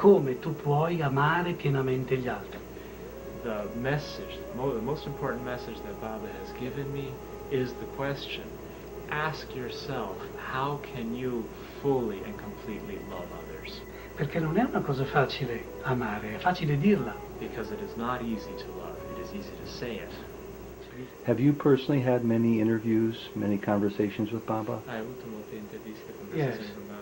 come tu puoi amare pienamente gli altri. The message, the most important message that Baba has given me is the question. Ask yourself, how can you fully and completely love others? Perché non è una cosa facile amare, è facile dirla. Because it is not easy to love, it is easy to say it. Have you personally had many interviews, many conversations with Baba? Hai avuto molte interviste, Yes. conversazioni con Baba?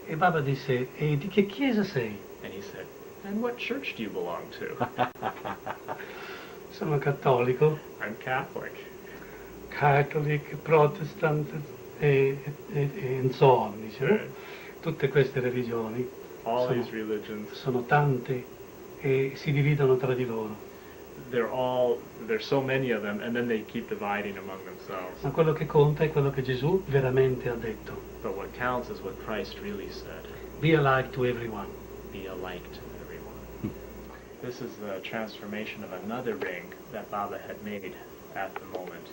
E Baba disse, e di che chiesa sei? And he said, and what church do you belong to? Sono cattolico, I'm Catholic. Catholic, Protestant and so on, dice, no? Tutte queste religioni All these religions, sono tante e si dividono tra di loro. there's so many of them, and then they keep dividing among themselves. Ma quello che conta è quello che Gesù veramente ha detto. But what counts is what Christ really said. Be alike to everyone. Be alike to everyone. This is the transformation of another ring that Baba had made at the moment.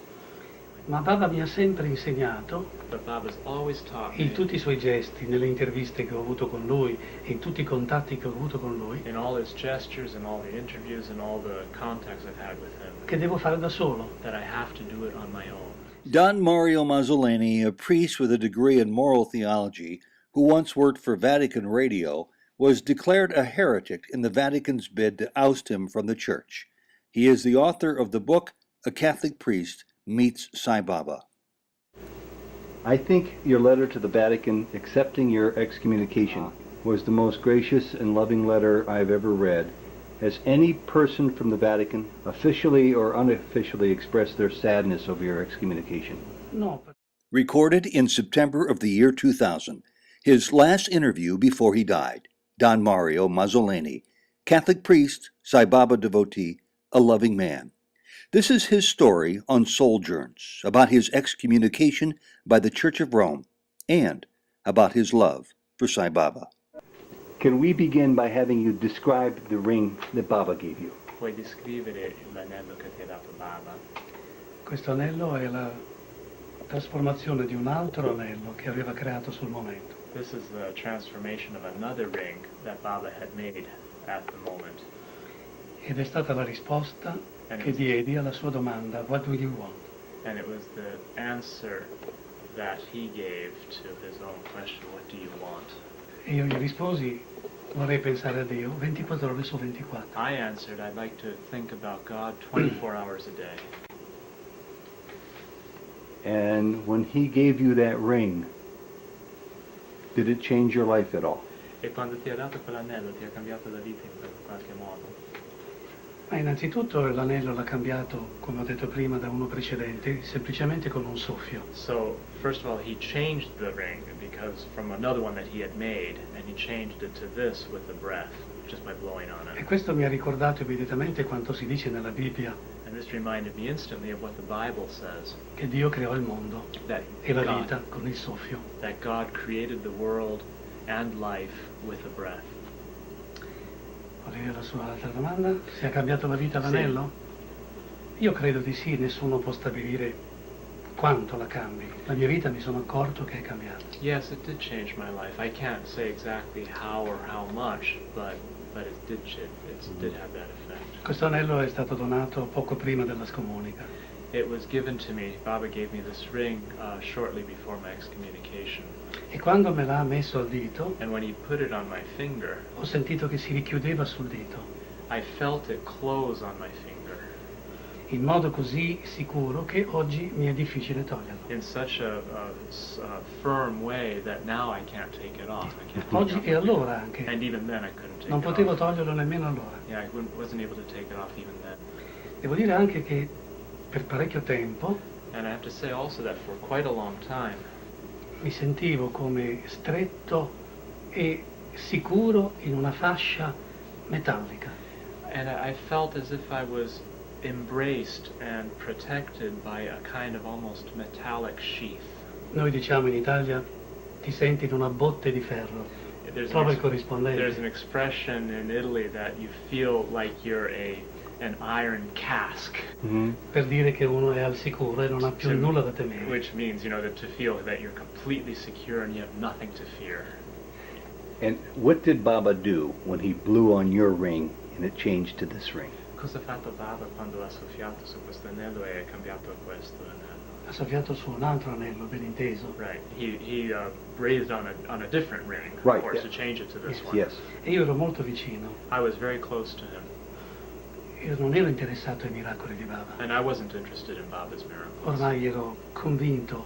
Ma Baba mi ha sempre insegnato, But Baba's always taught in me, tutti i suoi gesti, nelle interviste che ho avuto con lui, in tutti i contatti che ho avuto con lui, in all his gestures and all the interviews and all the contacts I've had with him, che devo fare da solo. that I have to do it on my own. Don Mario Mazzoleni, a priest with a degree in moral theology who once worked for Vatican Radio, was declared a heretic in the Vatican's bid to oust him from the church. He is the author of the book A Catholic Priest Meets Sai Baba. I think your letter to the Vatican accepting your excommunication was the most gracious and loving letter I've ever read. Has any person from the Vatican, officially or unofficially, expressed their sadness over your excommunication? No, Recorded in September of the year 2000, his last interview before he died. Don Mario Mazzoleni, Catholic priest, Sai Baba devotee, a loving man. This is his story on Sojourns, about his excommunication by the Church of Rome, and about his love for Sai Baba. Can we begin by having you describe the ring that Baba gave you? Puoi descrivere l'anello che ti ha dato Baba? questo anello è la trasformazione di un altro anello che aveva creato sul momento. This is the transformation of another ring that Baba had made at the moment. Ed è stata la risposta che diedi alla sua domanda, what do you want? And it was the answer that he gave to his own question, what do you want? E io gli risposi, vorrei pensare a Dio 24 ore su 24. I answered, I'd like to think about God 24 hours a day. And when he gave you that ring, did it change your life at all? E quando ti ha dato quell'anello ti ha cambiato la vita in qualche modo? Ma innanzitutto l'anello l'ha cambiato, come ho detto prima, da uno precedente, semplicemente con un soffio. So, first of all, he changed the ring because from another one that he had made, and he changed it to this with the breath, just by blowing on E it. questo mi ha ricordato immediatamente quanto si dice nella Bibbia, And this reminded me instantly of what the Bible says, che Dio creò il mondo that e la vita con il soffio. God created the world and life with a breath. Vuole dire la sua altra domanda? Se ha cambiato la vita l'anello? Io credo di sì, nessuno può stabilire quanto la cambi. La mia vita mi sono accorto che è cambiata. Yes, it did change my life. I can't say exactly how or how much, but it did have that effect. Questo anello è stato donato poco prima della scomunica. It was given to me, Baba gave me this ring shortly before my excommunication. E quando me l'ha messo al dito, And when he put it on my finger, ho sentito che si richiudeva sul dito, I felt it close on my finger in modo così sicuro che oggi mi è difficile toglierlo. in such a firm way that now I can't take it off. I can't take Oggi it e off. allora anche. And even then I couldn't take Non it potevo off. toglierlo nemmeno allora. Yeah, I wasn't able to take it off even then. Devo dire anche che per parecchio tempo And I have to say also that for quite a long time, mi sentivo come stretto e sicuro in una fascia metallica. and I felt as if I was embraced and protected by a kind of almost metallic sheath. Noi diciamo in Italia ti senti in una botte di ferro. There's Trova il there's corrispondente. an expression in Italy that you feel like you're an iron cask, Per dire che uno è al sicuro e non ha più nulla da temere. which means, that to feel that you're completely secure and you have nothing to fear. And what did Baba do when he blew on your ring and it changed to this ring? Cosa ha fatto Baba quando ha soffiato su questo anello e è cambiato a questo anello? Ha soffiato su un altro anello, ben inteso. Right. He breathed on a different ring, Right, of course, yeah. to change it to this Yes. one. Yes. E io ero molto vicino. I was very close to him, Io non ero interessato ai miracoli di Baba. and I wasn't interested in Baba's miracles. Ormai ero convinto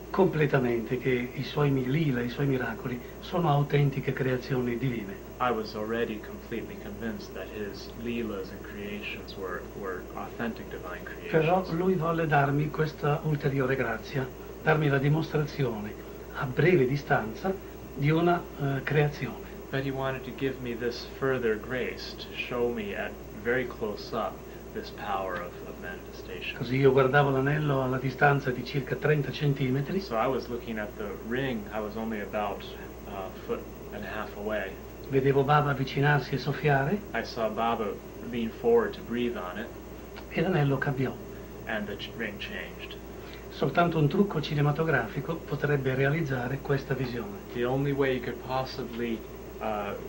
completamente che i suoi lila, i suoi miracoli sono autentiche creazioni divine. I was already completely convinced that his leelas and creations were authentic divine Però creations. lui volle darmi questa ulteriore grazia, darmi la dimostrazione a breve distanza di una creazione. But he wanted to give me this further grace to show me at very close up this power of manifestation. Così io guardavo l'anello alla distanza di circa 30 centimetri, So I was looking at the ring. I was only about a foot and a half away. vedevo Baba avvicinarsi e soffiare I saw Baba lean forward to breathe on it, e l'anello cambiò. and the ring changed. Soltanto un trucco cinematografico potrebbe realizzare questa visione. The only way you could possibly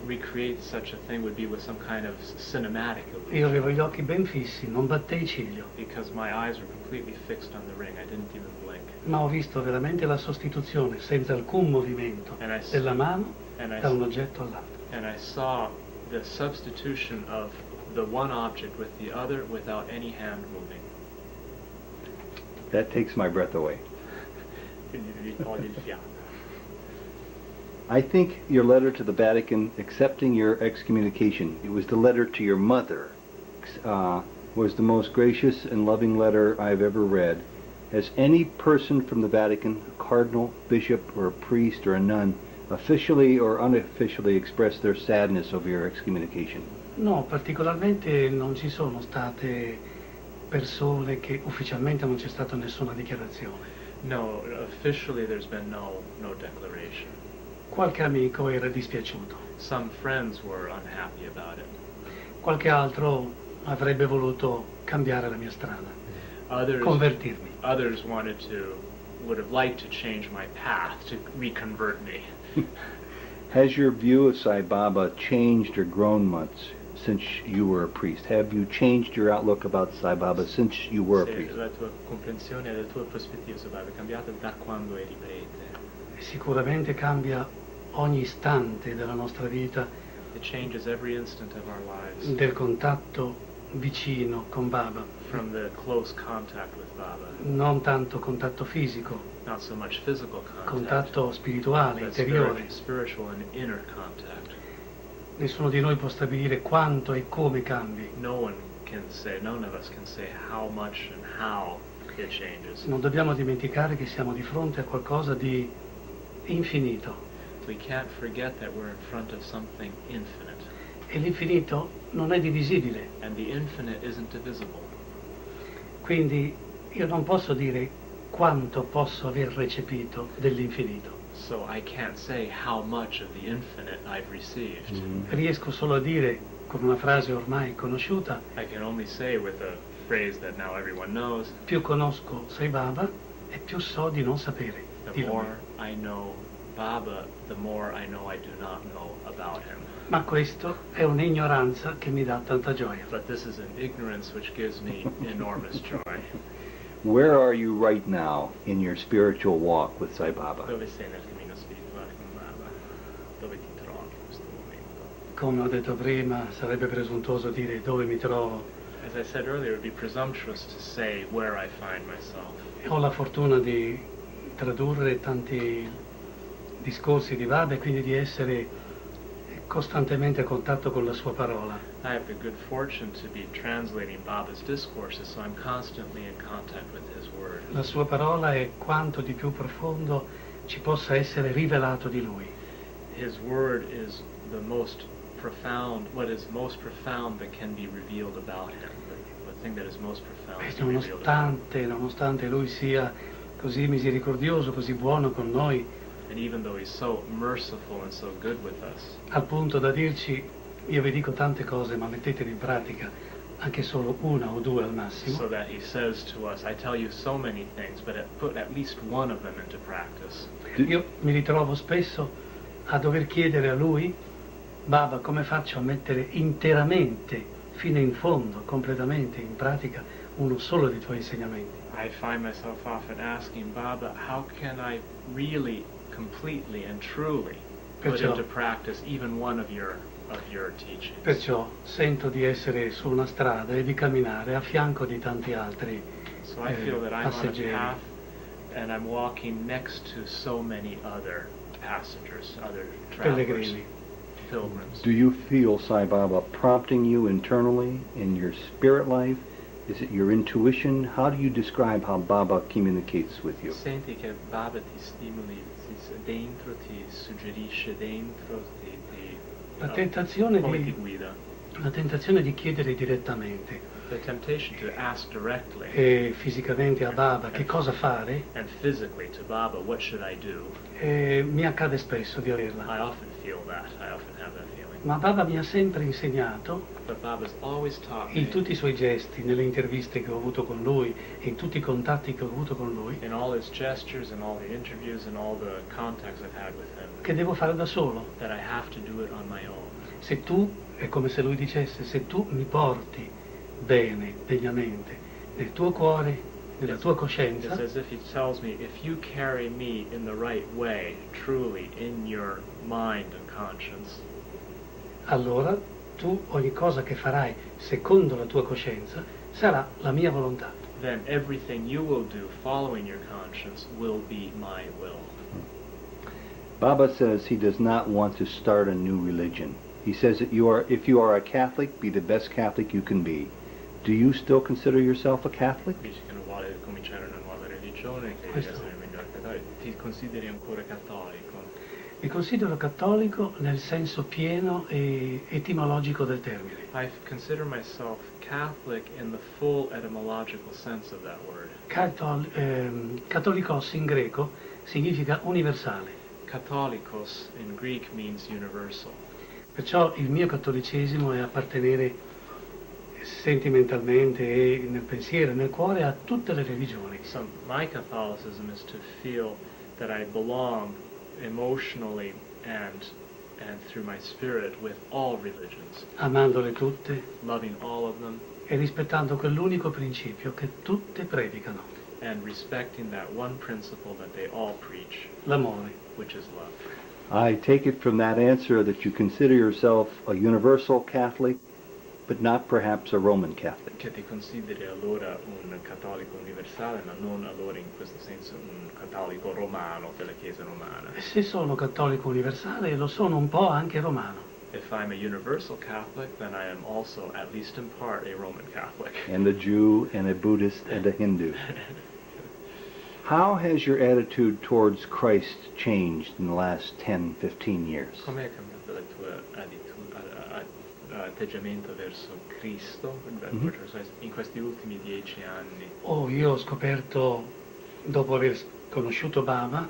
recreate such a thing would be with some kind of cinematic Io illusion, avevo gli occhi ben fissi, non battei ciglio, because my eyes were completely fixed on the ring. I didn't even blink. ma ho visto veramente la sostituzione senza alcun movimento And I, s- della mano and I da s- un oggetto all'altro. and I saw the substitution of the one object with the other without any hand moving. That takes my breath away. Quindi vi toglie il fiato. I think your letter to the Vatican accepting your excommunication, it was the letter to your mother, was the most gracious and loving letter I've ever read. Has any person from the Vatican, a cardinal, bishop, or a priest, or a nun, officially or unofficially expressed their sadness over your excommunication? No, particolarmente non ci sono state persone che ufficialmente non c'è stata nessuna dichiarazione. No, officially there's been no declaration. Qualche amico era dispiaciuto, Some friends were unhappy about it. qualche altro avrebbe voluto cambiare la mia strada, Others convertirmi. would have liked to change my path, to reconvert me. Has your view of Sai Baba changed or grown much since you were a priest? Have you changed your outlook about Sai Baba since you were a Se priest? la tua comprensione e la tua prospettiva su Baba è cambiata da quando eri prete. Sicuramente cambia ogni istante della nostra vita, It changes every instant of our lives, del contatto vicino con Baba, from the close contact with Baba, non tanto contatto fisico, not so much physical contact, contatto spirituale, but interiore. spiritual and inner contact. Nessuno di noi può stabilire quanto e come cambi. None of us can say how much and how it changes. Non dobbiamo dimenticare che siamo di fronte a qualcosa di infinito, We can't forget that we're in front of something infinite, e l'infinito non è divisibile. and the infinite isn't divisible. Quindi io non posso dire quanto posso aver recepito dell'infinito. So I can't say how much of the infinite I've received. Riesco solo a dire, con una frase ormai conosciuta, I can only say with a phrase that now everyone knows, più conosco Sai Baba e più so di non sapere di the lui. more I know Baba, the more I know I do not know about him. Ma questo è un'ignoranza che mi dà tanta gioia. But this is an ignorance which gives me enormous joy. Where are you right now in your spiritual walk with Sai Baba? Dove sei nel cammino spirituale con Baba? Dove ti trovi in questo momento? Come ho detto prima, sarebbe presuntuoso dire dove mi trovo. As I said earlier, it would be presumptuous to say where I find myself. Ho la fortuna di tradurre tanti discorsi di Baba e quindi di essere costantemente a contatto con la sua parola. I have the good fortune to be translating Baba's discourses, so I'm constantly in contact with his word. La sua parola è quanto di più profondo ci possa essere rivelato di lui. His word is the most profound, what is most profound that can be revealed about him. The thing that is most profound E to be revealed about him. nonostante lui sia così misericordioso, così buono con noi, And even though he's so merciful and so good with us, al punto da dirci, io vi dico tante cose, ma mettetele in pratica, anche solo una o due al massimo. so that he says to us, I tell you so many things, but put at least one of them into practice. Io mi ritrovo spesso a dover chiedere a lui, Baba, come faccio a mettere interamente, fino in fondo, completamente in pratica uno solo dei tuoi insegnamenti? I find myself often asking Baba, how can I really, completely and truly put Perciò- into practice even one of your teachings? Perciò sento di essere su una strada e di camminare a fianco di tanti altri So I feel that I'm on a passeggeri. path and I'm walking next to so many other passengers, other travelers, Pellegrini. pilgrims. Do you feel Sai Baba prompting you internally in your spirit life? Is it your intuition? How do you describe how Baba communicates with you? Senti che Baba ti stimoli dentro, ti suggerisce dentro, La tentazione come ti di, guida. la tentazione di chiedere direttamente The temptation to ask directly e fisicamente a Baba che cosa fare, and physically to Baba, what should I do? mi accade spesso di averla. I often feel that. I often have that feeling. Ma Baba mi ha sempre insegnato, But Baba's always taught in me, tutti i suoi gesti, nelle interviste che ho avuto con lui, in tutti i contatti che ho avuto con lui, in all his gestures and all the interviews and all the contacts I've had with him, che devo fare da solo. that I have to do it on my own. Se tu, è come se lui dicesse, se tu mi porti bene, degnamente, nel tuo cuore, nella tua It's coscienza, as if he tells me, if you carry me in the right way, truly, in your mind and conscience, allora tu ogni cosa che farai secondo la tua coscienza sarà la mia volontà. then everything you will do following your conscience will be my will. Baba says he does not want to start a new religion. He says that if you are a Catholic, be the best Catholic you can be. Do you still consider yourself a Catholic? Dice che non vuole cominciare una nuova religione, che deve Questo. essere il migliore cattolico. Ti consideri ancora cattolico? Mi considero cattolico nel senso pieno e etimologico del termine. I consider myself Catholic in the full etymological sense of that word. Catholicos in greco significa universale. Catholicos in Greek means universal. Perciò il mio cattolicesimo è appartenere sentimentalmente e nel pensiero e nel cuore a tutte le religioni. So my Catholicism is to feel that I belong emotionally and through my spirit with all religions, Amandole tutte loving all of them e rispettando quell'unico principio che tutte predicano, and respecting that one principle that they all preach, l'amore. which is love. I take it from that answer that you consider yourself a universal Catholic, but not perhaps a Roman Catholic. Che ti consideri allora un cattolico universale, ma non allora in questo senso un cattolico romano della Chiesa romana. E se sono cattolico universale, lo sono un po' anche romano. If I'm a universal Catholic, then I am also, at least in part, a Roman Catholic. And a Jew, and a Buddhist, and a Hindu. How has your attitude towards Christ changed in the last 10, 15 years? Com'è cambiato il tuo atteggiamento verso Cristo in questi ultimi 10 anni? Oh, io ho scoperto, dopo aver conosciuto Baba,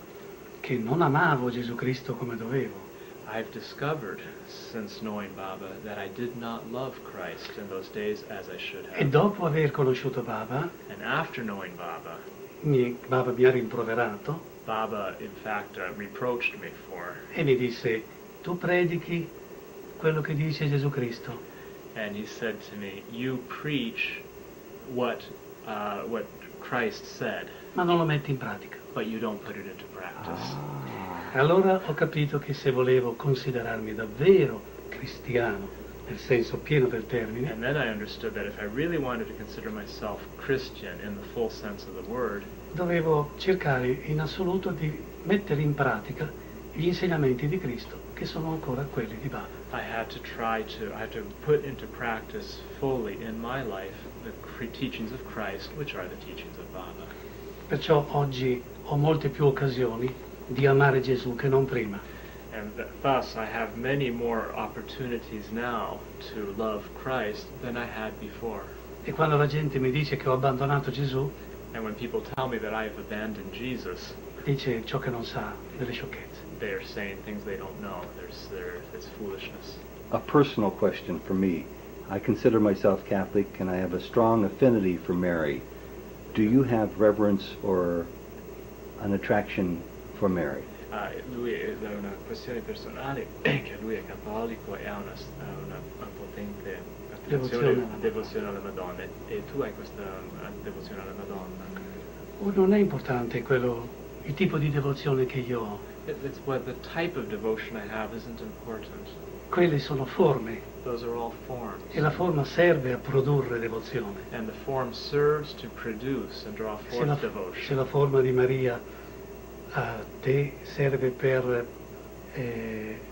che non amavo Gesù Cristo come dovevo. I've discovered, since knowing Baba, that I did not love Christ in those days as I should E have. dopo aver conosciuto Baba, And after knowing Baba, Baba mi ha rimproverato Baba, in fact, reproached me for, e mi disse, tu predichi quello che dice Gesù Cristo, and he said to me, you preach what Christ said, ma non lo metti in pratica. but you don't put it into practice. Allora ho capito che se volevo considerarmi davvero cristiano, nel senso pieno del termine, And then I understood that if I really wanted to consider myself Christian in the full sense of the word, dovevo cercare in assoluto di mettere in pratica gli insegnamenti di Cristo, che sono ancora quelli di Baba. I had to put into practice fully in my life the teachings of Christ, which are the teachings of Baba. Perciò oggi ho molte più occasioni di amare Gesù che non prima. And thus I have many more opportunities now to love Christ than I had before. E quando la gente mi dice che ho abbandonato Gesù, And when people tell me that I have abandoned Jesus, dice ciò che non sa, delle sciocchezze. they are saying things they don't know. It's foolishness. A personal question for me. I consider myself Catholic and I have a strong affinity for Mary. Do you have reverence or an attraction for Mary? Lui è una questione personale, che lui è cattolico e ha una potente devozione alla Madonna, e tu hai questa devozione alla Madonna. Non è importante il tipo di devozione che io ho. It's what the type of devotion I have isn't important. Quelle sono forme. Those are all forms. E la forma serve a produrre devozione. And the form serves to produce and draw forth devotion. Se la forma di Maria a te serve per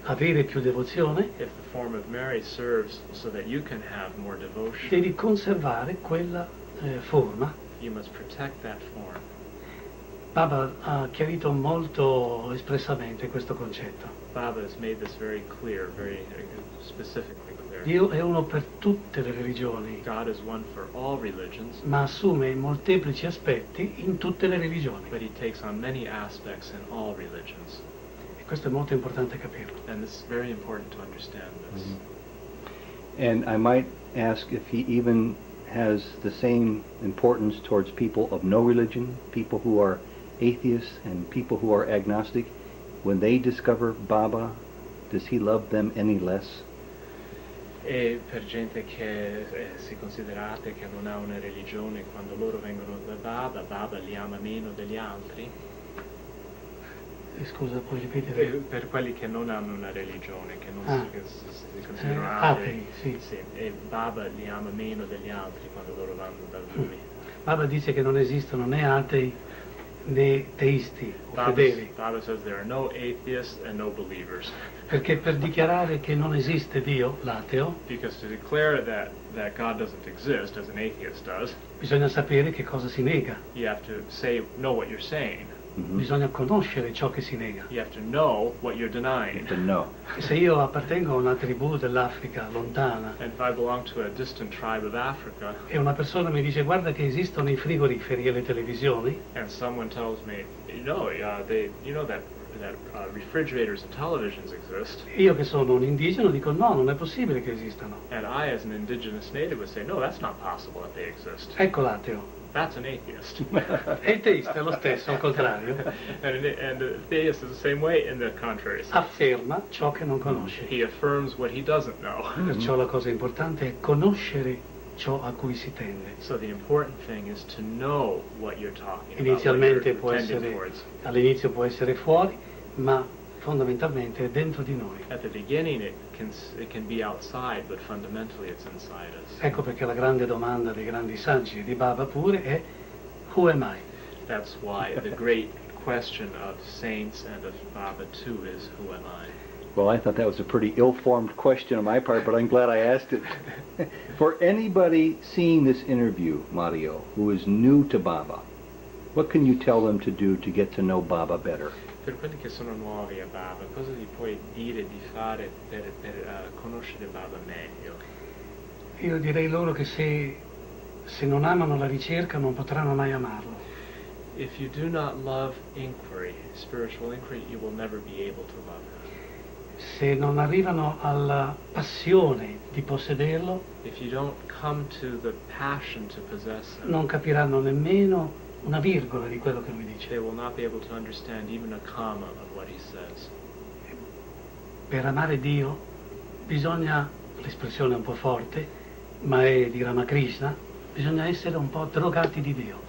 avere più devozione, if the form of Mary serves so that you can have more devotion, devi conservare quella forma. You must protect that form. Baba ha chiarito molto espressamente questo concetto. Baba has made this very clear, very specifically clear. Dio è uno per tutte le religioni, God is one for all religions, ma assume molteplici aspetti in tutte le religioni. but he takes on many aspects in all religions. E questo è molto importante capirlo. And this is very important to understand this. And I might ask if he even has the same importance towards people of no religion, people who are atheists and people who are agnostic. When they discover Baba, does he love them any less? E per gente che si considera atea, che non ha una religione, quando loro vengono da Baba, Baba li ama meno degli altri? Scusa, puoi ripetere? Per quelli che non hanno una religione, che non si considerano atei, sì. E Baba li ama meno degli altri quando loro vanno da lui. Baba dice che non esistono né atei né teisti o fedeli. Baba says there are no atheists and no believers. Perché per dichiarare che non esiste Dio, l'ateo, Because to declare that God doesn't exist, as an atheist does, bisogna sapere che cosa si nega. you have to know what you're saying. Bisogna conoscere ciò che si nega. You have to know what you're denying. To know. E se io appartengo a una tribù dell'Africa lontana And if I belong to a distant tribe of Africa, e una persona mi dice guarda che esistono i frigoriferi e le televisioni, and someone tells me, that refrigerators and televisions exist, io che sono un indigeno dico no, non è possibile che esistano. and I, as an indigenous native, would say, no, that's not possible that they exist. Ecco l'ateo. That's an atheist. E il teista è lo stesso, al contrario. And the theist is the same way in the contrary sense. Afferma ciò che non conosce. He affirms what he doesn't know. Perciò la cosa importante è conoscere ciò a cui si tende. So the important thing is to know what you're talking about, Inizialmente what you're tending può towards. essere, all'inizio può essere fuori, ma fondamentalmente è dentro di noi. At the beginning it can be outside, but fundamentally it's inside us. Ecco perché la grande domanda dei grandi saggi, di Baba pure, è Who am I? That's why the great question of saints and of Baba too is, who am I? Well, I thought that was a pretty ill-formed question on my part, but I'm glad I asked it. For anybody seeing this interview, Mario, who is new to Baba, what can you tell them to do to get to know Baba better? Per quelli che sono nuovi a Baba, cosa gli puoi dire di fare per conoscere Baba meglio? Io direi loro che se non amano la ricerca non potranno mai amarlo. If you do not love inquiry, spiritual inquiry, you will never be able to love him. Se non arrivano alla passione di possederlo, If you don't come to the passion to possess him, non capiranno nemmeno una virgola di quello che lui dice. they will not be able to understand even a comma of what he says. Per amare Dio bisogna, l'espressione è un po' forte, ma è di Ramakrishna, bisogna essere un po' drogati di Dio.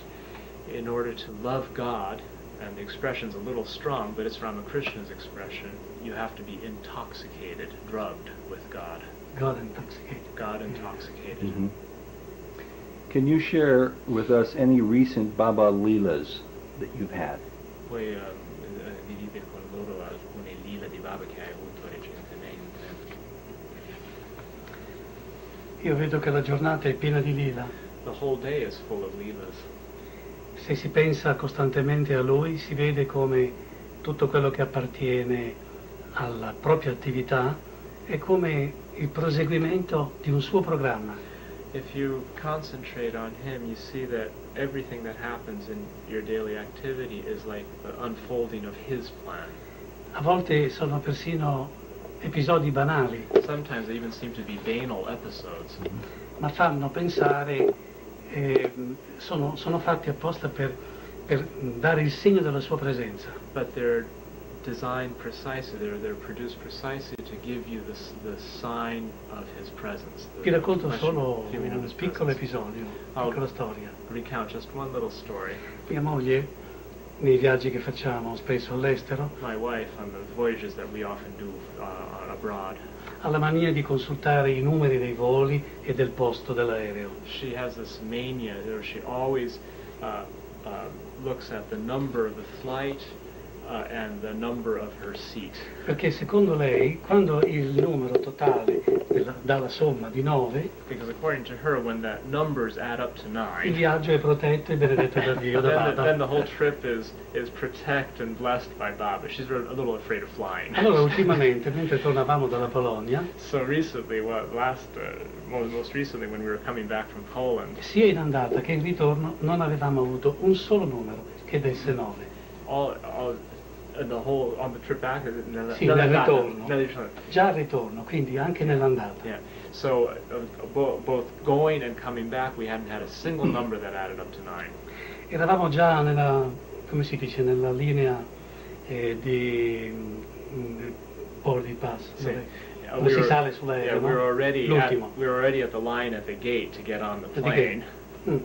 In order to love God, and the expression's a little strong, but it's Ramakrishna's expression, you have to be intoxicated, drugged with God. God intoxicated. God intoxicated. Mm-hmm. Can you share with us any recent Baba Leelas that you've had? Puoi dividere con loro alcune lila di Baba che hai avuto recentemente. Io vedo che la giornata è piena di lila. The whole day is full of lilas. Se si pensa costantemente a lui, si vede come tutto quello che appartiene alla propria attività è come il proseguimento di un suo programma. If you concentrate on him, you see that everything that happens in your daily activity is like the unfolding of his plan. A volte sono persino episodi banali, Sometimes they even seem to be banal episodes, ma fanno pensare, sono fatti apposta per dare il segno della sua presenza. but they're designed precisely, they're produced precisely to give you the sign of his presence. Vi racconto solo feeling of un his piccolo presence. episodio, una I'll piccola storia. recount just one little story. Mia moglie, nei viaggi che facciamo spesso all'estero, My wife, on the voyages that we often do abroad, ha la mania di consultare i numeri dei voli e del posto dell'aereo. she has this mania, or she always looks at the number of the flight and the number of her seat. Perché secondo lei, quando il numero totale dà la somma di 9, Because according to her, when the numbers add up to il 9, viaggio è protetto e benedetto da Dio, da then Baba. the whole trip is protected and blessed by Baba. She's a little afraid of flying. Allora, ultimamente, mentre tornavamo dalla Polonia, So recently, most recently, when we were coming back from Poland, sia in andata che in ritorno non avevamo avuto un solo numero che desse 9. on the trip back, Sì, nel ritorno. nel ritorno. Già al ritorno, quindi anche nell'andata. Yeah. So both going and coming back, we hadn't had a single number that added up to 9. Eravamo già nella, come si dice, nella linea di boarding pass, Sì. dove si sale sull'aereo, Yeah, no? we L'ultimo. were already at the line at the gate to get on the Di plane. che?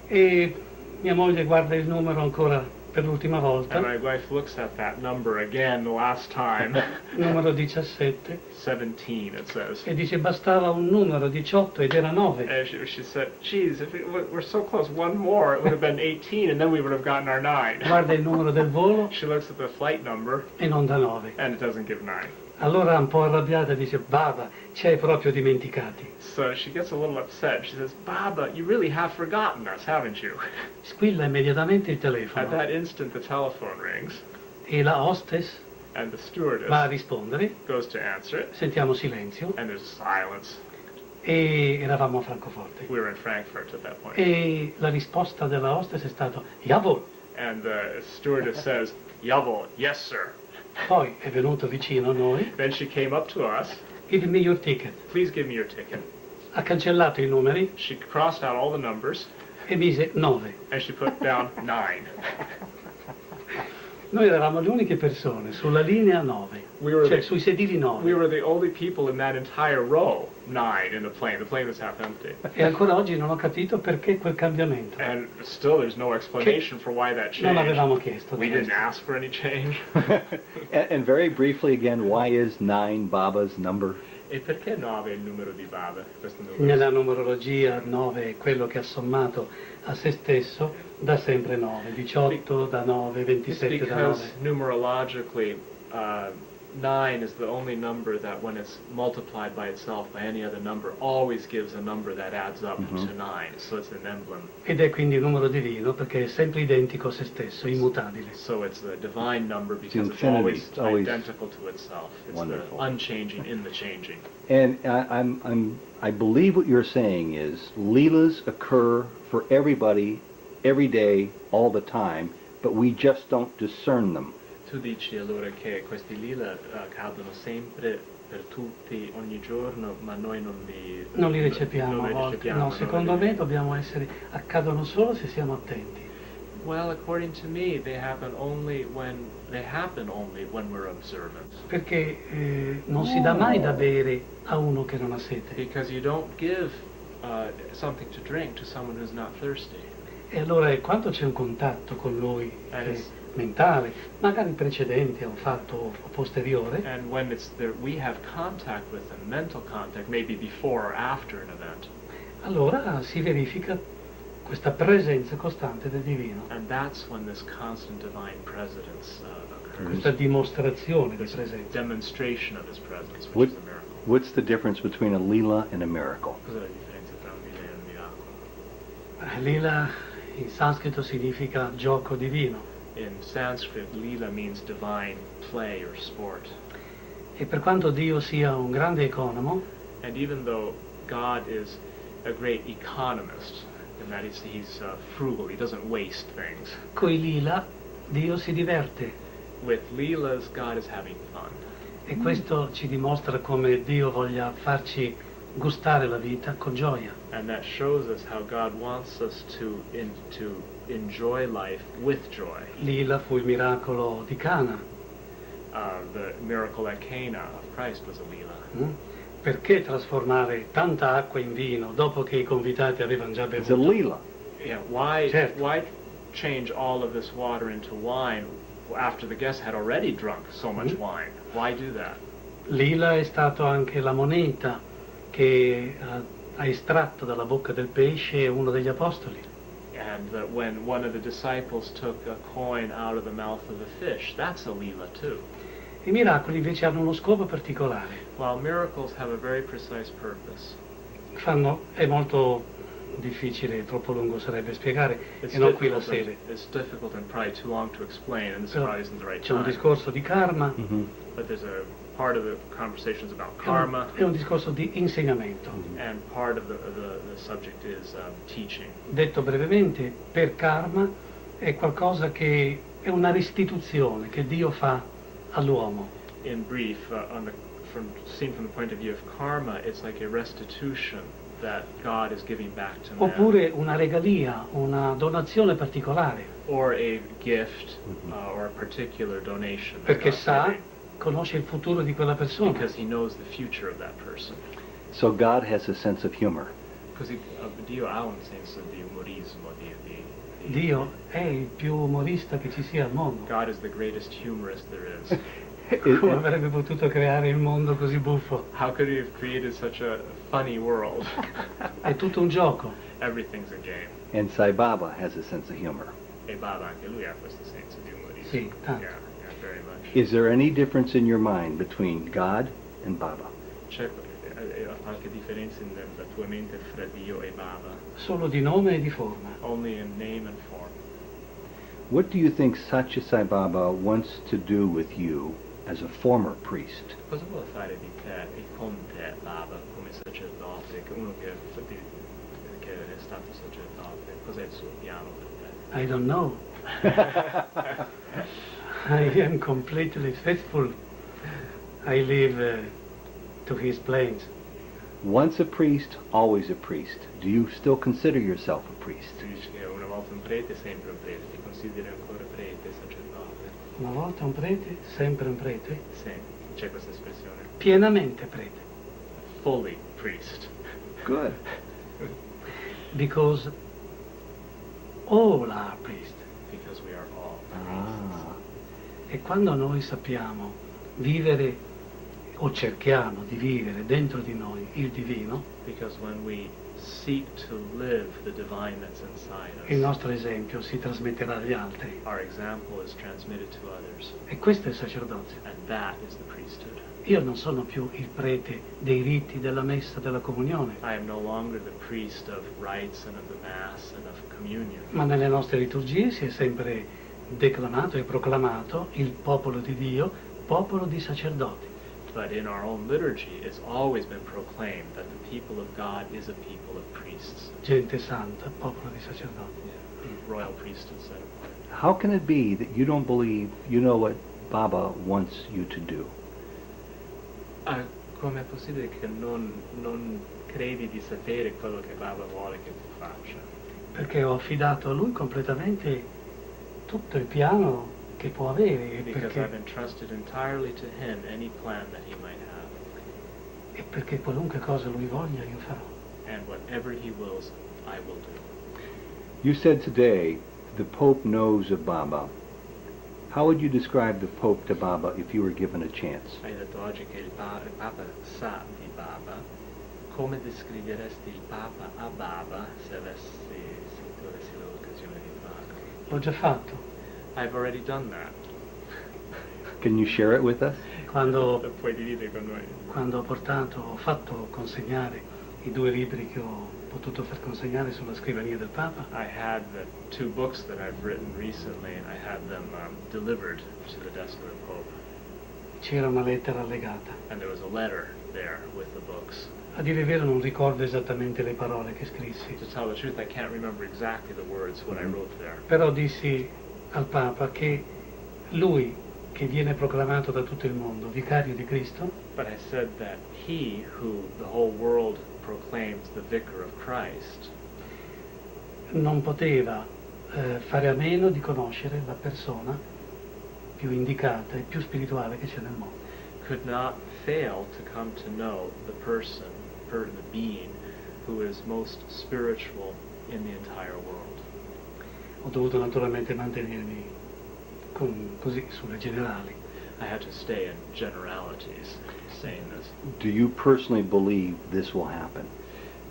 E mia moglie guarda il numero ancora per l'ultima volta, And my wife looks at that number again the last time, numero 17, 17 it says. e dice bastava un numero 18 ed era 9. And she said, geez, if we're so close, one more, it would have been 18 and then we would have gotten our 9. Guarda il numero del volo She looks at the flight number e non da 9. and it doesn't give 9. Allora un po' arrabbiata dice, Baba, ci hai proprio dimenticati. So she gets a little upset. She says, Baba, you really have forgotten us, haven't you? Squilla immediatamente il At telefono that instant, the telephone rings e la hostess and the stewardess va a rispondere, goes to answer it sentiamo silenzio and there's silence. e eravamo a Francoforte. We were in Frankfurt at that point. E la risposta della hostess è stata, Jawohl. And the stewardess says, Jawohl, yes sir. Poi è venuto vicino a noi, Then she came up to us, give me your ticket. please give me your ticket. Ha cancellato i numeri She crossed out all the numbers e mise 9. and she put down 9. Noi eravamo le uniche persone sulla linea 9, We were cioè the- sui sedili 9. We were the only people in that entire row, 9 in the plane. The plane was half empty. E ancora oggi non ho capito perché quel cambiamento. And still there's no explanation for why that Non changed. avevamo chiesto. We del didn't resto. ask for any change. And very briefly again, why is 9 Baba's number? E perché 9 è il numero di Baba? Questo numero? Nella numerologia 9 è quello che ha sommato a se stesso dà sempre 9, 18 da 9, It's 27 da 9. because numerologically, 9 is the only number that when it's multiplied by itself by any other number always gives a number that adds up to 9. So it's an emblem. Ed è quindi il numero divino perché è sempre identico a se stesso, immutabile. So it's the divine number because it's infinity. always It's always identical to itself. It's wonderful. the unchanging in the changing. And I believe what you're saying is Leelas occur for everybody, every day, all the time, but we just don't discern them. Tu dici allora che questi lila accadono sempre per tutti ogni giorno, ma noi non li recepiamo non a li volte. recepiamo, No, non secondo li- me dobbiamo essere, accadono solo se siamo attenti. Well, according to me, they happen only when we're observant. Perché non si dà mai da bere a uno che non ha sete. Because you don't give something to drink to someone who's not thirsty. E allora quando c'è un contatto con lui mentale, magari precedente a un fatto posteriore, And when it's there, we have contact with them, mental contact, maybe before or after an event. allora si verifica questa presenza costante del divino, And that's when this constant divine presence occurs. questa dimostrazione di This presenza. demonstration of his presence, which What, is a miracle. what's the difference between a Leela and a miracle? Cos'è la differenza tra un lila e un miracolo? Lila in sanscrito significa gioco divino, In Sanskrit, lila means divine play or sport. e per quanto Dio sia un grande economo, And even though God is a great economist, in that he's frugal, he doesn't waste things. coi lila Dio si diverte, With leelas, God is having fun. e questo ci dimostra come Dio voglia farci gustare la vita con gioia. And that shows us how God wants us to enjoy life with joy. Lila fu il miracolo di Cana, The miracle at Cana of Christ was a lila. Perché trasformare tanta acqua in vino dopo che i convitati avevano già It's a bevuto? lila. Yeah, why Certo. why change all of this water into wine after the guests had already drunk so much wine? Why do that? Lila è stato anche la moneta che ha estratto dalla bocca del pesce uno degli apostoli. And that when one of the disciples took a coin out of the mouth of the fish, that's a lila too. I miracoli invece hanno uno scopo particolare. While miracles have a very precise purpose. È molto difficile, troppo lungo sarebbe spiegare, e non qui la sede. It's difficult and probably too long to explain, and this Però probably isn't the right c'è un time. discorso di karma, But there's a part of the conversations about karma, è un discorso di insegnamento. and part of the subject is teaching. Detto brevemente, per karma è qualcosa che è una restituzione che Dio fa all'uomo. In brief, seen from the point of view of karma, it's like a restitution that God is giving back to man. Oppure una regalia, una donazione particolare, Or a gift, or a particular donation. that perché God's sa, giving, conosce il futuro di quella persona. because He knows the future of that person. So God has a sense of humor. Così Dio ha un senso di umorismo, Dio è il più umorista che ci sia al mondo. God is the greatest humorist there is. Come avrebbe potuto creare il mondo così buffo? How could He have created such a funny world? È tutto un gioco. Everything's a game. And Sai Baba has a sense of humor. E Baba anche lui ha questo senso di umorismo. Sì, tanto. Yeah, very much. Is there any difference in your mind between God and Baba? C'è qualche differenza nella tua mente fra Dio e Baba? Solo di nome e di forma. Only in name and form. What do you think Sathya Sai Baba wants to do with you as a former priest? Cosa vuole fare di te e con te, Baba, come sacerdote, uno che è stato sacerdote? Cos'è il suo piano per te? I don't know. I am completely faithful. I live to his plans. Once a priest, always a priest. Do you still consider yourself a priest? Tu dici che una volta un prete, sempre un prete. Ti consideri ancora prete, sacerdote? Una volta un prete, sempre un prete, Sì, c'è questa espressione. pienamente prete. Fully priest. Good. Because all are priests. Because we are all Ah. E quando noi sappiamo vivere o cerchiamo di vivere dentro di noi il divino, Because when we seek to live the divine that's inside il us, nostro esempio si trasmetterà agli altri. our example is transmitted to others, E questo è il sacerdozio. and that is the priesthood. Io non sono più il prete dei riti, della messa, della comunione, I am no longer the priest of rites and of the Mass and of communion. ma nelle nostre liturgie si è sempre declamato e proclamato il popolo di Dio, popolo di sacerdoti. But in our own liturgy, it's always been proclaimed that the people of God is a people of priests. Gente santa, popolo di sacerdoti. Royal priesthood set apart. How can it be that you don't believe you know what Baba wants you to do? Com'è possibile che non credi di sapere quello che Baba vuole che tu faccia? Perché ho affidato a lui completamente tutto il piano che può avere e Because perché, I've entrusted entirely to Him any plan that He might have. e perché qualunque cosa lui voglia io farò. And whatever He wills, I will do. You said today the Pope knows of Baba. How would you describe the Pope to Baba if you were given a chance? Hai detto oggi che il Papa sa di Baba. Come descriveresti il Papa a Baba se tu avessi l'occasione di farlo? L'ho già fatto. I've already done that. Can you share it with us? Quando, Lo puoi dividere con noi? quando ho fatto consegnare i 2 libri che ho potuto far consegnare sulla scrivania del Papa, I had the 2 books that I've written recently, and I had them delivered to the desk of the Pope. c'era una lettera allegata. And there was a letter there with the books. A dire il vero non ricordo esattamente le parole che scrissi, To tell the truth, I can't remember exactly the words, what I wrote there. però dissi al Papa che lui, che viene proclamato da tutto il mondo vicario di Cristo, But I said that he, who the whole world proclaimed the vicar of Christ, non poteva fare a meno di conoscere la persona più indicata e più spirituale che c'è nel mondo. Could not fail to come to know the person, the being, who is most spiritual in the entire world. Ho dovuto naturalmente mantenermi così sulle generali. I had to stay in generalities saying this. Do you personally believe this will happen?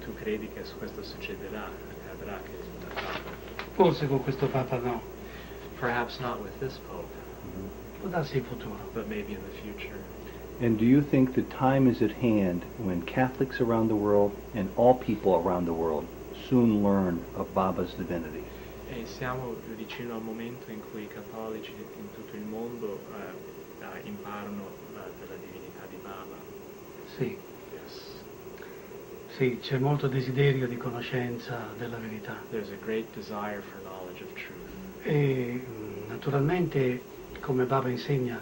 Tu credi che questo succederà, accadrà che il Papa? Forse con questo Papa no, Perhaps not with this Pope, può darsi in futuro. but maybe in the future. And do you think the time is at hand when Catholics around the world and all people around the world soon learn of Baba's divinity? E siamo vicino al momento in cui i cattolici in tutto il mondo imparano della divinità di Baba. Sì, Yes. sì, c'è molto desiderio di conoscenza della verità. There's a great desire for knowledge of truth. E naturalmente, come Baba insegna,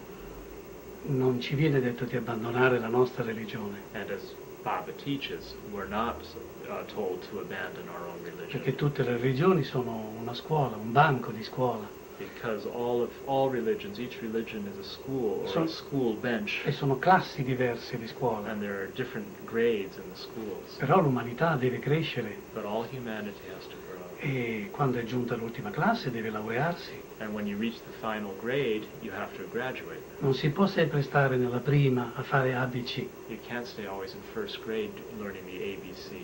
non ci viene detto di abbandonare la nostra religione, And as Baba teaches, we're not told to abandon our own religion. perché tutte le religioni sono una scuola, un banco di scuola, Because all religions, each religion is a school or a school bench. e sono classi diverse di scuola. And there are different grades in the schools. Però l'umanità deve crescere But all humanity has to grow. e quando è giunta l'ultima classe deve laurearsi. And when you reach the final grade, you have to graduate. Non si può sempre stare nella prima a fare ABC. You can't stay always in first grade learning the ABC.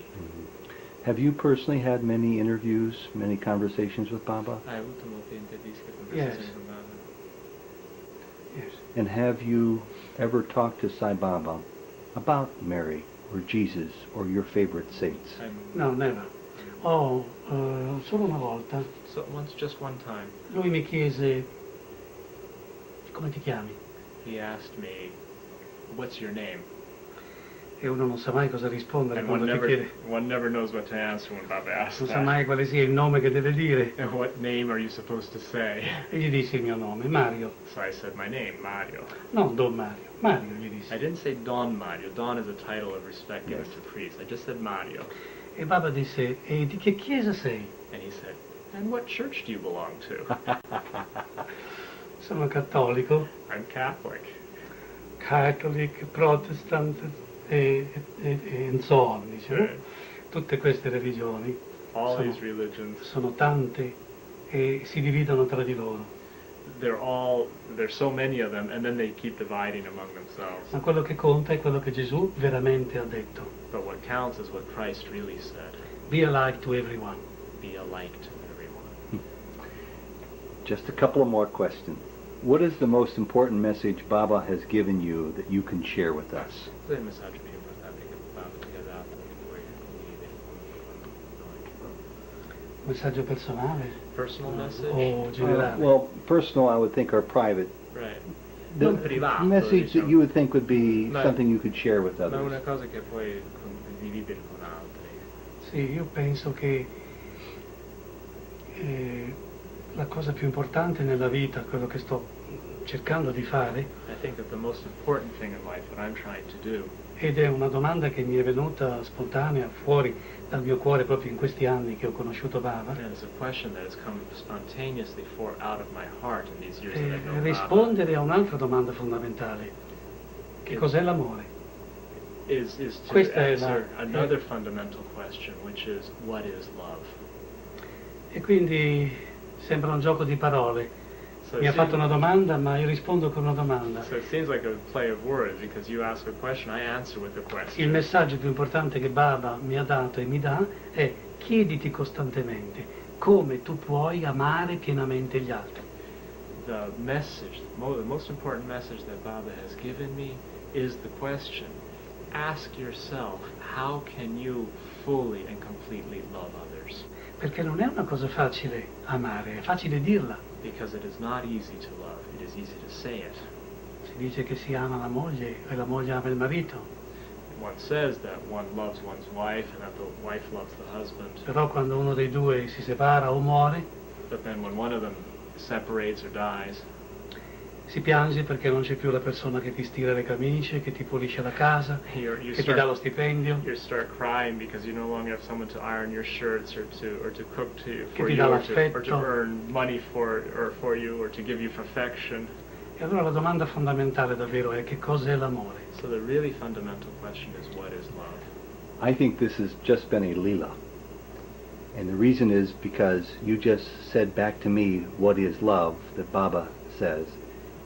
Have you personally had many interviews, many conversations with Baba? Hai avuto molte interviste e conversazioni con Baba? Yes. And have you ever talked to Sai Baba about Mary or Jesus or your favorite saints? No, never. Solo una volta, So just one time, lui mi chiese, come ti chiami? he asked me, "What's your name?" E uno non sa mai cosa rispondere And quando ti chiede, one never knows what to answer when Baba asks non sa that. mai quale sia il nome che deve dire. And what name are you supposed to say? E gli dissi il mio nome, Mario. So I said my name, Mario. No, Don Mario. Mario gli I dissi. didn't say Don Mario. Don is a title of respect given to priests. I just said Mario. E Baba disse, e di che chiesa sei? And he said, "And what church do you belong to?" Sono cattolico, I'm Catholic. Catholic, Protestant e so on, diciamo. Right. Tutte queste religioni All sono, these religions, sono tante e si dividono tra di loro. there's so many of them, and then they keep dividing among themselves. Ma quello che conta è quello che Gesù veramente ha detto. But what counts is what Christ really said. Be alike to everyone. Be alike to everyone. Just a couple of more questions. What is the most important message Baba has given you that you can share with us? Cos'è il messaggio più importante che Baba ti ha dato che vuoi condividere con noi? Un messaggio personale Personal message? o generale? Well, personal I would think are private. Right. The Non privato, message that diciamo. you would think would be Ma- something you could share with Ma others. una cosa che puoi condividere con altri. Sì, io penso che la cosa più importante nella vita, quello che sto cercando di fare, I think that the most important thing in life, what I'm trying to do, ed è una domanda che mi è venuta spontanea fuori dal mio cuore proprio in questi anni che ho conosciuto Baba, and it's a question that has come spontaneously out of my heart in these years that I've è known Baba, rispondere a un'altra domanda fondamentale. Che cos'è l'amore? is to Questa è answer la- another fundamental question, which is, what is love? E quindi sembra un gioco di parole. So Mi it ha fatto seems- una domanda, ma io rispondo con una domanda. So it seems like a play of words, because you ask a question, I answer with a Il question. messaggio più importante che Baba mi ha dato e mi dà è: chiediti costantemente come tu puoi amare pienamente gli altri. The message, the most important message that Baba has given me is the question. Ask yourself, how can you fully and completely love others? Perché non è una cosa facile amare, è facile dirla. Because it is not easy to love, it is easy to say it. Si dice che si ama la moglie e la moglie ama il marito, One says that one loves one's wife and that the wife loves the husband, però quando uno dei due si separa o muore, but then when one of them separates or dies, si piange perché non c'è più la persona che ti stira le camicie, che ti pulisce la casa, you che ti dà lo start stipendio, you start crying because you no longer have someone to iron your shirts or to cook Che for ti you dà or to l'affetto. earn money for you or to give you affection. E allora la domanda fondamentale davvero è che cos'è l'amore? So the really fundamental question is, what is love? I think this has just been a lila. And the reason is because you just said back to me, what is love, that Baba says.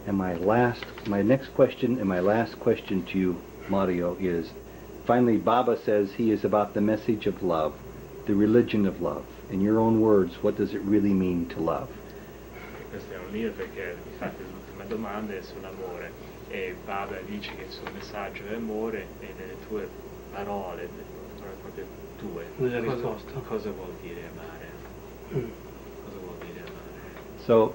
And my next question and my last question to you, Mario, is, finally Baba says he is about the message of love, the religion of love. In your own words, what does it really mean to love? Questo è un libro perché infatti l'ultima domanda è sull'amore e Baba dice che il suo messaggio è amore e nelle tue parole, proprio tue, Nella risposta. cosa vuol dire amare? Cosa vuol dire amare? So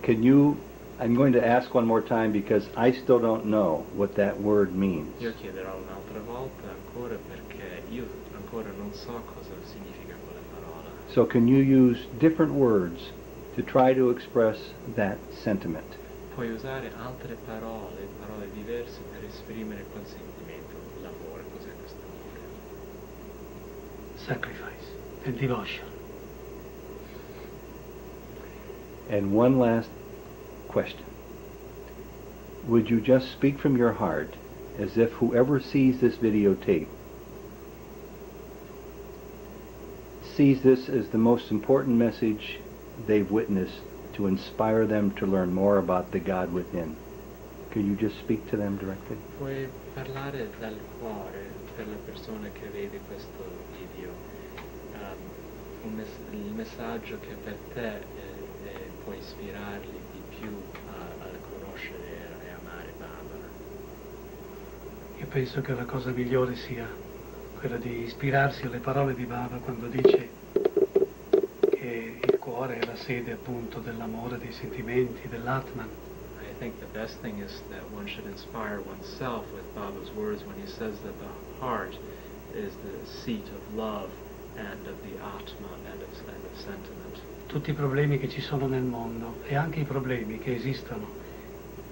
I'm going to ask one more time because I still don't know what that word means. Io chiederò un'altra volta ancora perché io ancora non so cosa significa quella parola. So can you use different words to try to express that sentiment? Puoi usare altre parole diverse per esprimere quel sentimento, l'amore, cos'è questo amore? Sacrifice and devotion. And one last question. Would you just speak from your heart as if whoever sees this videotape sees this as the most important message they've witnessed to inspire them to learn more about the God within? Could you just speak to them directly? Puoi parlare dal cuore per la persona che vede questo video, il messaggio che per te può ispirarli di più a conoscere e amare Baba. Io penso che la cosa migliore sia quella di ispirarsi alle parole di Baba quando dice che il cuore è la sede appunto dell'amore, dei sentimenti, dell'Atman. I think the best thing is that one should inspire oneself with Baba's words when he says that the heart is the seat of love and of the Atma and of sentiment. Tutti i problemi che ci sono nel mondo e anche i problemi che esistono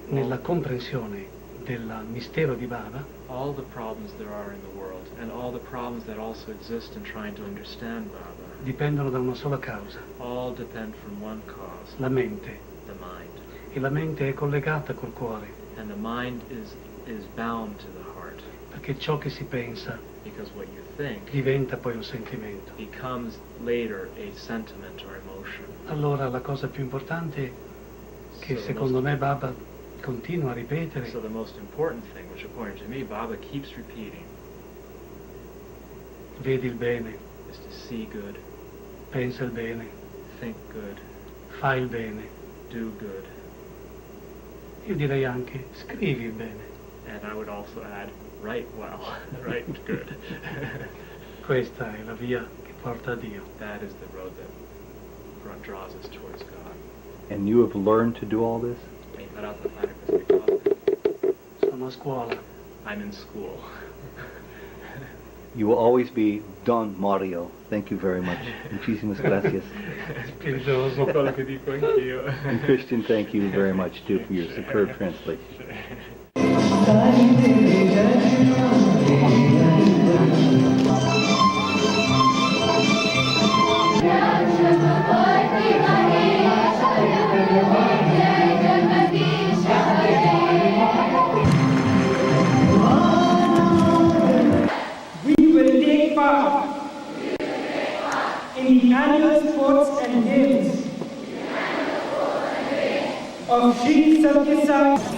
nella comprensione del mistero di Baba All the problems there are in the world and all the problems that also exist in trying to understand Baba dipendono da una sola causa, all depend from one cause, la mente. the mind. E la mente è collegata col cuore, And the mind is bound to the heart perché ciò che si pensa because what you think diventa poi un sentimento. becomes later a sentiment or emotion. Allora la cosa più importante che secondo me Baba continua a ripetere So the most important thing, which according to me Baba keeps repeating, vedi il bene, is to see good, pensa il bene, think good, fai il bene. do good, Io direi anche scrivi il bene. and I would also add, write well, write good. Questa è la via che porta a Dio. That is the road that draws us towards God. And you have learned to do all this? Hai imparato a fare queste cose? Sono a scuola. I'm in school. You will always be Don Mario. Thank you very much. Muchísimas gracias. Spiritoso. Quello che dico anch'io. And Christian, thank you very much too for your superb translation. We will take part in the annual sports and games of Sri Sathya Sai